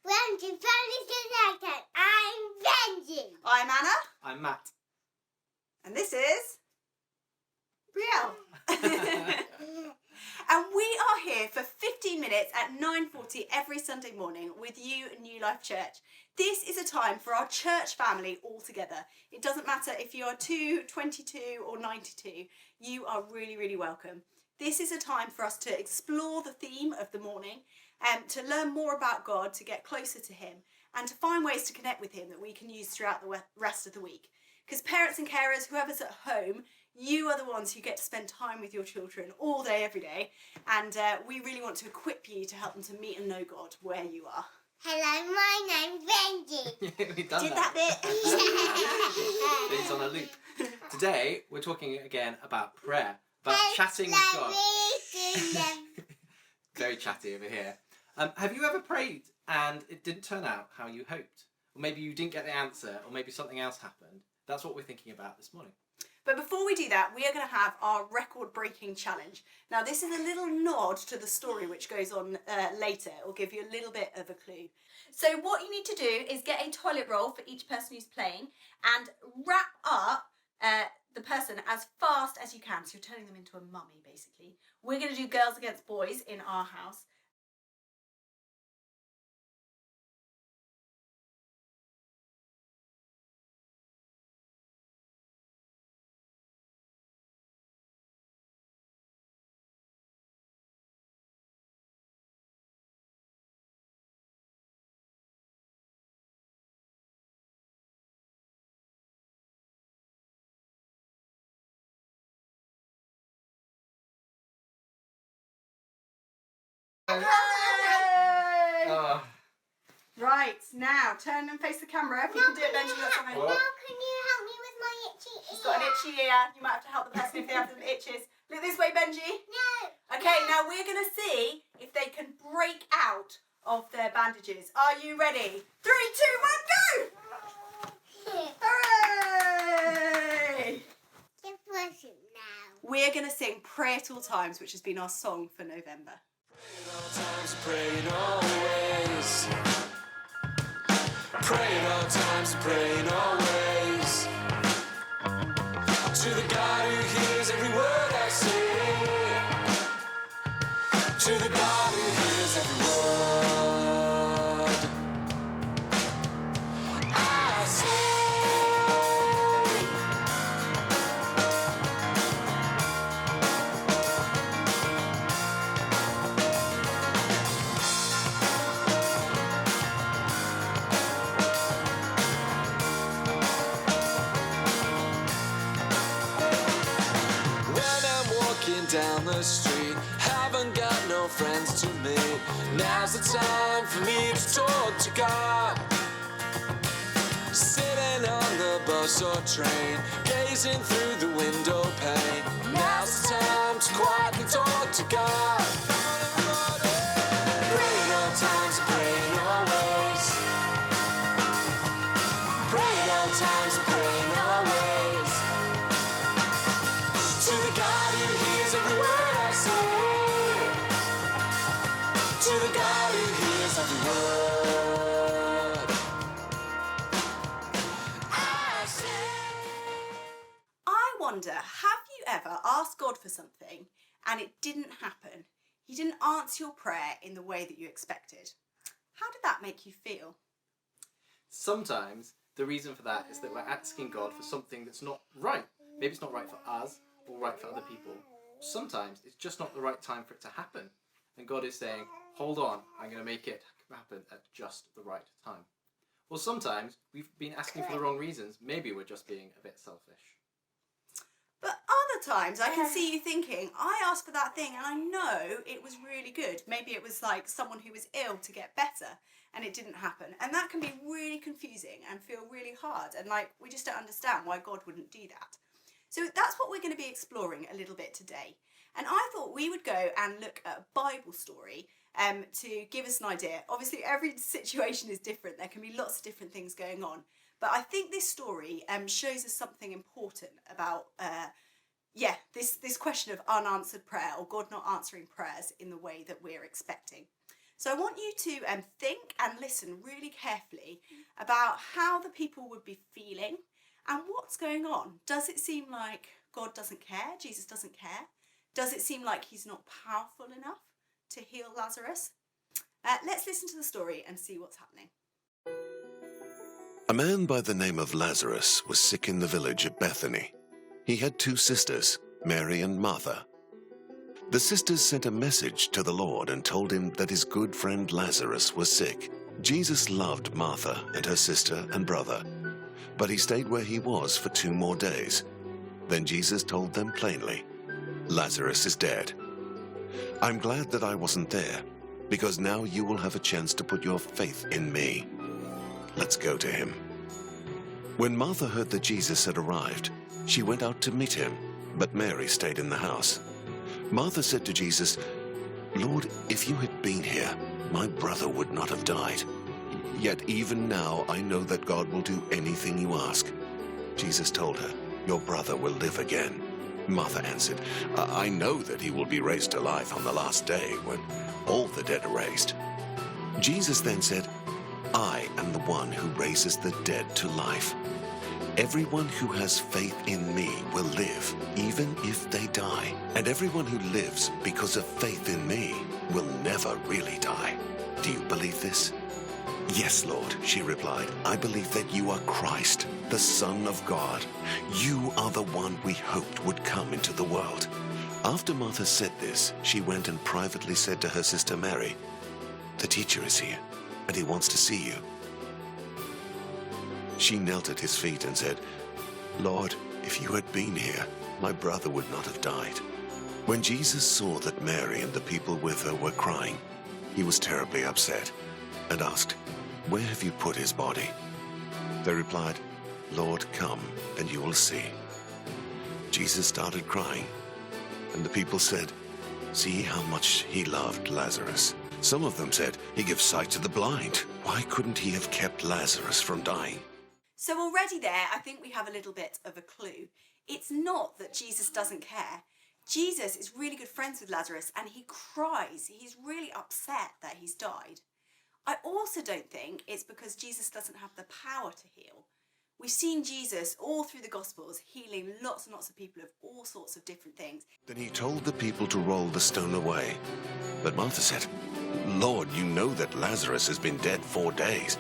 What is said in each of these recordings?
Welcome to Family Second. I'm Benji. I'm Anna. I'm Matt. And this is Brielle. And we are here for 15 minutes at 9:40 every Sunday morning with you at New Life Church. This is a time for our church family all together. It doesn't matter if you are 2, 22 or 92, you are really, really welcome. This is a time for us to explore the theme of the morning and to learn more about God, to get closer to him and to find ways to connect with him that we can use throughout the rest of the week. Because parents and carers, whoever's at home, you are the ones who get to spend time with your children all day, every day. And we really want to equip you to help them to meet and know God where you are. Hello, my name's Benji. We've done Did that bit? It's on a loop. Today, we're talking again about prayer, about chatting with God. Very chatty over here. Have you ever prayed and it didn't turn out how you hoped? Or maybe you didn't get the answer, or maybe something else happened? That's what we're thinking about this morning. But before we do that, we are going to have our record-breaking challenge. Now, this is a little nod to the story which goes on later. It will give you a little bit of a clue. So what you need to do is get a toilet roll for each person who's playing and wrap up the person as fast as you can. So you're turning them into a mummy, basically. We're going to do girls against boys in our house. Oh. Right, now turn and face the camera. If you can do it, Benji, that's fine. Well- Now, can you help me with my itchy ear? She's got an itchy ear. You might have to help the person if they have some itches. Look this way, Benji. No. Okay, now we're going to see if they can break out of their bandages. Are you ready? 3, 2, 1, go! Hooray! Just wash it now. We're going to sing Pray at All Times, which has been our song for November. Pray at all times, pray at all times, pray at always. To the God who hears every word I say, to the God who hears every word I say. Down the street, haven't got no friends to meet. Now's the time for me to talk to God. Sitting on the bus or train, gazing through the window pane. Now's the time to quietly talk to God. Pray at all times, pray always. Pray at all times, pray always. To the God who hears every word I say, to the God who hears every word I say. I wonder, have you ever asked God for something and it didn't happen? He didn't answer your prayer in the way that you expected. How did that make you feel? Sometimes the reason for that is that we're asking God for something that's not right. Maybe it's not right for us or right for other people. Sometimes it's just not the right time for it to happen. And God is saying, hold on, I'm going to make it happen at just the right time. Or sometimes we've been asking for the wrong reasons. Maybe we're just being a bit selfish. But other times I can see you thinking, I asked for that thing and I know it was really good. Maybe it was like someone who was ill to get better and it didn't happen. And that can be really confusing and feel really hard. And like, we just don't understand why God wouldn't do that. So that's what we're going to be exploring a little bit today. And I thought we would go and look at a Bible story to give us an idea. Obviously, every situation is different. There can be lots of different things going on. But I think this story shows us something important about, this question of unanswered prayer or God not answering prayers in the way that we're expecting. So I want you to think and listen really carefully about how the people would be feeling and what's going on. Does it seem like God doesn't care? Jesus doesn't care? Does it seem like he's not powerful enough to heal Lazarus? Let's listen to the story and see what's happening. A man by the name of Lazarus was sick in the village of Bethany. He had 2 sisters, Mary and Martha. The sisters sent a message to the Lord and told him that his good friend Lazarus was sick. Jesus loved Martha and her sister and brother, but he stayed where he was for 2 more days. Then Jesus told them plainly, "Lazarus is dead. I'm glad that I wasn't there, because now you will have a chance to put your faith in me. Let's go to him." When Martha heard that Jesus had arrived, she went out to meet him, but Mary stayed in the house. Martha said to Jesus, "Lord, if you had been here, my brother would not have died. Yet even now I know that God will do anything you ask." Jesus told her, "Your brother will live again." Martha answered, I know that he will be raised to life on the last day when all the dead are raised." Jesus then said, "I am the one who raises the dead to life. Everyone who has faith in me will live, even if they die. And everyone who lives because of faith in me will never really die. Do you believe this?" "Yes, Lord," she replied. "I believe that you are Christ, the Son of God. You are the one we hoped would come into the world." After Martha said this, she went and privately said to her sister Mary, "The teacher is here, and he wants to see you." She knelt at his feet and said, "Lord, if you had been here, my brother would not have died." When Jesus saw that Mary and the people with her were crying, he was terribly upset and asked, "Where have you put his body?" They replied, "Lord, come and you will see." Jesus started crying, and the people said, "See how much he loved Lazarus." Some of them said, "He gives sight to the blind. Why couldn't he have kept Lazarus from dying?" So already there, I think we have a little bit of a clue. It's not that Jesus doesn't care. Jesus is really good friends with Lazarus and he cries. He's really upset that he's died. I also don't think it's because Jesus doesn't have the power to heal. We've seen Jesus all through the Gospels healing lots and lots of people of all sorts of different things. Then he told the people to roll the stone away. But Martha said, "Lord, you know that Lazarus has been dead 4 days.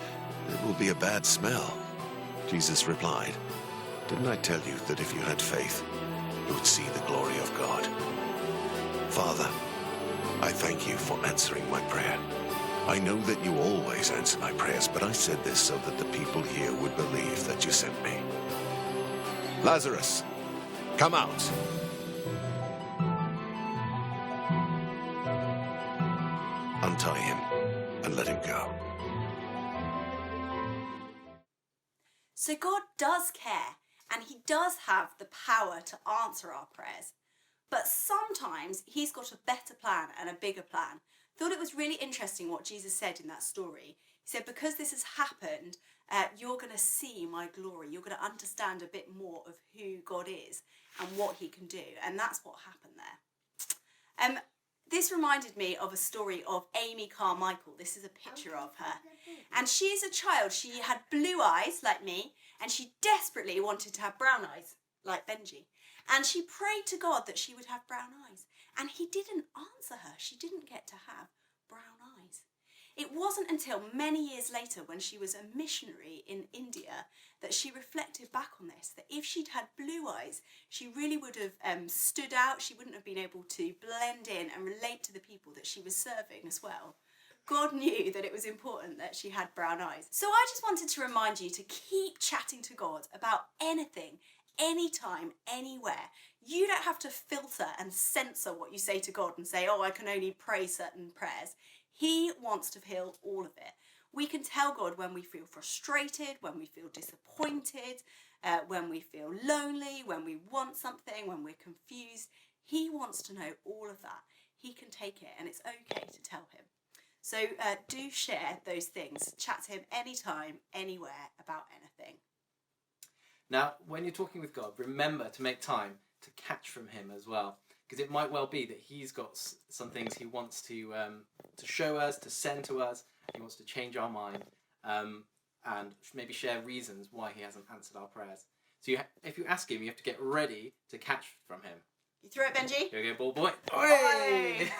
It will be a bad smell." Jesus replied, "Didn't I tell you that if you had faith, you would see the glory of God? Father, I thank you for answering my prayer. I know that you always answer my prayers, but I said this so that the people here would believe that you sent me. Lazarus, come out." Untie him and let him go. So God does care and he does have the power to answer our prayers. But sometimes he's got a better plan and a bigger plan. Thought it was really interesting what Jesus said in that story. He said, because this has happened, you're going to see my glory. You're going to understand a bit more of who God is and what he can do. And that's what happened there. This reminded me of a story of Amy Carmichael. This is a picture of her. And she's a child. She had blue eyes like me, and she desperately wanted to have brown eyes like Benji. And she prayed to God that she would have brown eyes. And he didn't answer her. She didn't get to have brown eyes. It wasn't until many years later, when she was a missionary in India, that she reflected back on this, that if she'd had blue eyes, she really would have stood out. She wouldn't have been able to blend in and relate to the people that she was serving as well. God knew that it was important that she had brown eyes. So I just wanted to remind you to keep chatting to God about anything, anytime, anywhere. You don't have to filter and censor what you say to God and say, oh, I can only pray certain prayers. He wants to heal all of it. We can tell God when we feel frustrated, when we feel disappointed, when we feel lonely, when we want something, when we're confused. He wants to know all of that. He can take it, and it's okay to tell him. So do share those things. Chat to him anytime, anywhere, about anything. Now, when you're talking with God, remember to make time to catch from him as well. because it might well be that he's got some things he wants to show us, to send to us. He wants to change our mind, and maybe share reasons why he hasn't answered our prayers. So if you ask him, you have to get ready to catch from him. You threw it, Benji? Here we go, ball boy. Oi!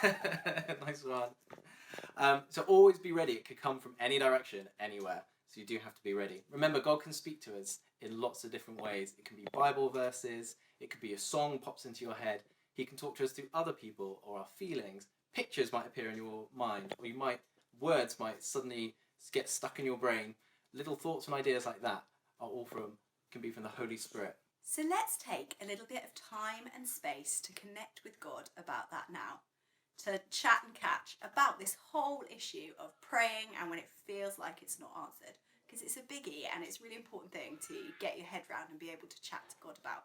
Nice one. So always be ready. It could come from any direction, anywhere. So you do have to be ready. Remember, God can speak to us in lots of different ways. It can be Bible verses. It could be a song pops into your head. He can talk to us through other people or our feelings. Pictures might appear in your mind, or words might suddenly get stuck in your brain. Little thoughts and ideas like that can be from the Holy Spirit. So let's take a little bit of time and space to connect with God about that now. To chat and catch about this whole issue of praying and when it feels like it's not answered. Because it's a biggie and it's a really important thing to get your head round and be able to chat to God about.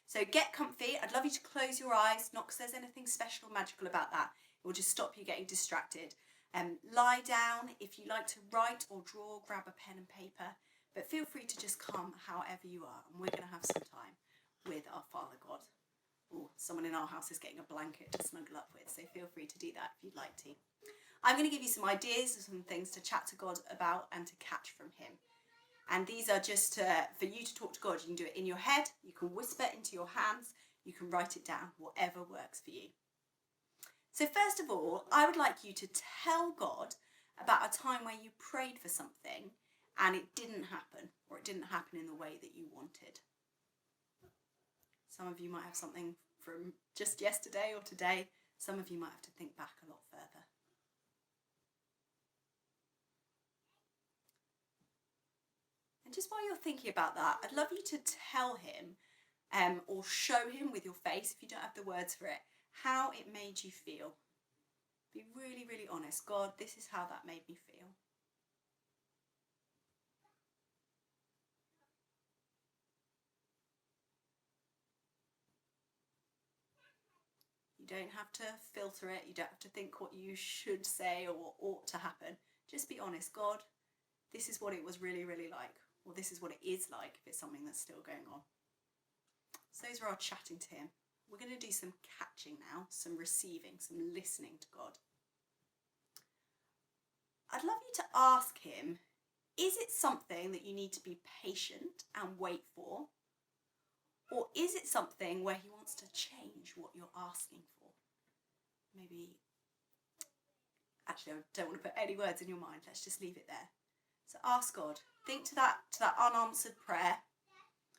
So get comfy. I'd love you to close your eyes, not because there's anything special or magical about that. It will just stop you getting distracted. Lie down. If you like to write or draw, grab a pen and paper. But feel free to just come however you are. And we're going to have some time with our Father God. Or someone in our house is getting a blanket to snuggle up with. So feel free to do that if you'd like to. I'm going to give you some ideas and some things to chat to God about and to catch from him. And these are just for you to talk to God. You can do it in your head. You can whisper into your hands. You can write it down. Whatever works for you. So first of all, I would like you to tell God about a time where you prayed for something and it didn't happen, or it didn't happen in the way that you wanted. Some of you might have something from just yesterday or today. Some of you might have to think back a lot further. And just while you're thinking about that, I'd love you to tell him or show him with your face, if you don't have the words for it, how it made you feel. Be really, really honest. God, this is how that made me feel. You don't have to filter it. You don't have to think what you should say or what ought to happen. Just be honest. God, this is what it was really, really like. Or this is what it is like if it's something that's still going on. So those are our chatting to him. We're going to do some catching now, some receiving, some listening to God. I'd love you to ask him, is it something that you need to be patient and wait for? Or is it something where he wants to change what you're asking for? Maybe, actually, I don't want to put any words in your mind. Let's just leave it there. So ask God. Think to that unanswered prayer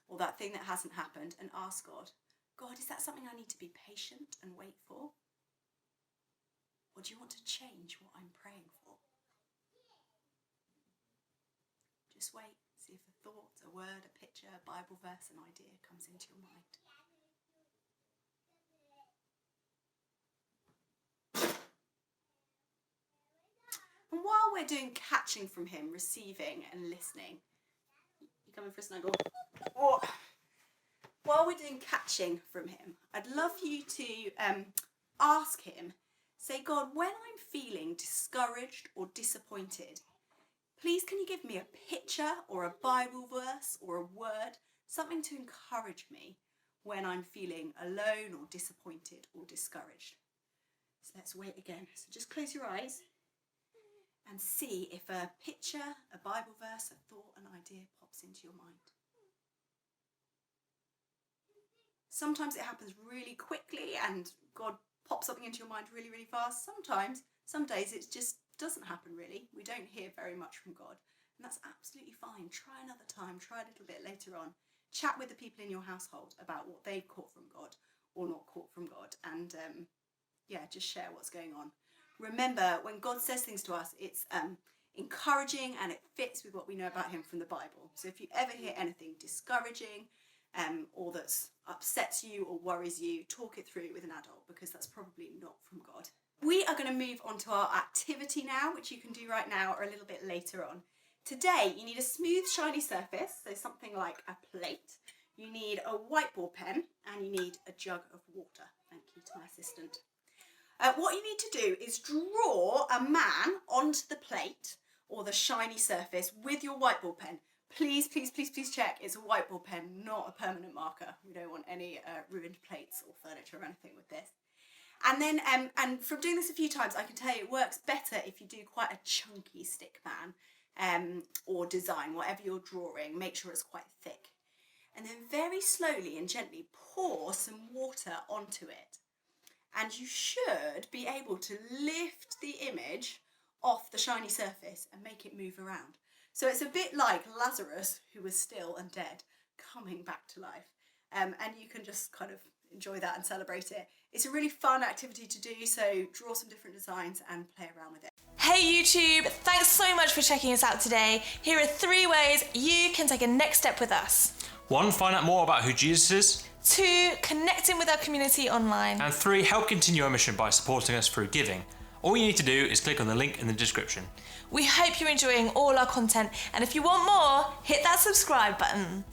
or that thing that hasn't happened and ask God, God, is that something I need to be patient and wait for? Or do you want to change what I'm praying for? Just wait. See if a thought, a word, a picture, a Bible verse, an idea comes into your mind. And while we're doing catching from him, receiving and listening, you coming for a snuggle? Oh. While we're doing catching from him, I'd love you to ask him, say, God, when I'm feeling discouraged or disappointed, please can you give me a picture or a Bible verse or a word, something to encourage me when I'm feeling alone or disappointed or discouraged. So let's wait again. So just close your eyes and see if a picture, a Bible verse, a thought, an idea pops into your mind. Sometimes it happens really quickly and God pops something into your mind really, really fast. Some days it just doesn't happen really. We don't hear very much from God. And that's absolutely fine. Try another time. Try a little bit later on. Chat with the people in your household about what they caught from God or not caught from God. And just share what's going on. Remember, when God says things to us, it's encouraging and it fits with what we know about him from the Bible. So if you ever hear anything discouraging or that upsets you or worries you, talk it through with an adult because that's probably not from God. We are going to move on to our activity now, which you can do right now or a little bit later on. Today, you need a smooth, shiny surface, so something like a plate. You need a whiteboard pen and you need a jug of water. Thank you to my assistant. What you need to do is draw a man onto the plate or the shiny surface with your whiteboard pen. Please, please, please, please check it's a whiteboard pen, not a permanent marker. We don't want any ruined plates or furniture or anything with this. And then, and from doing this a few times, I can tell you it works better if you do quite a chunky stick man or design, whatever you're drawing, make sure it's quite thick. And then very slowly and gently pour some water onto it. And you should be able to lift the image off the shiny surface and make it move around. So it's a bit like Lazarus, who was still and dead, coming back to life. And you can just kind of enjoy that and celebrate it. It's a really fun activity to do, so draw some different designs and play around with it. Hey YouTube, thanks so much for checking us out today. Here are 3 ways you can take a next step with us. 1. Find out more about who Jesus is. 2. Connecting with our community online. And 3. Help continue our mission by supporting us through giving. All you need to do is click on the link in the description. We hope you're enjoying all our content, and if you want more, hit that subscribe button.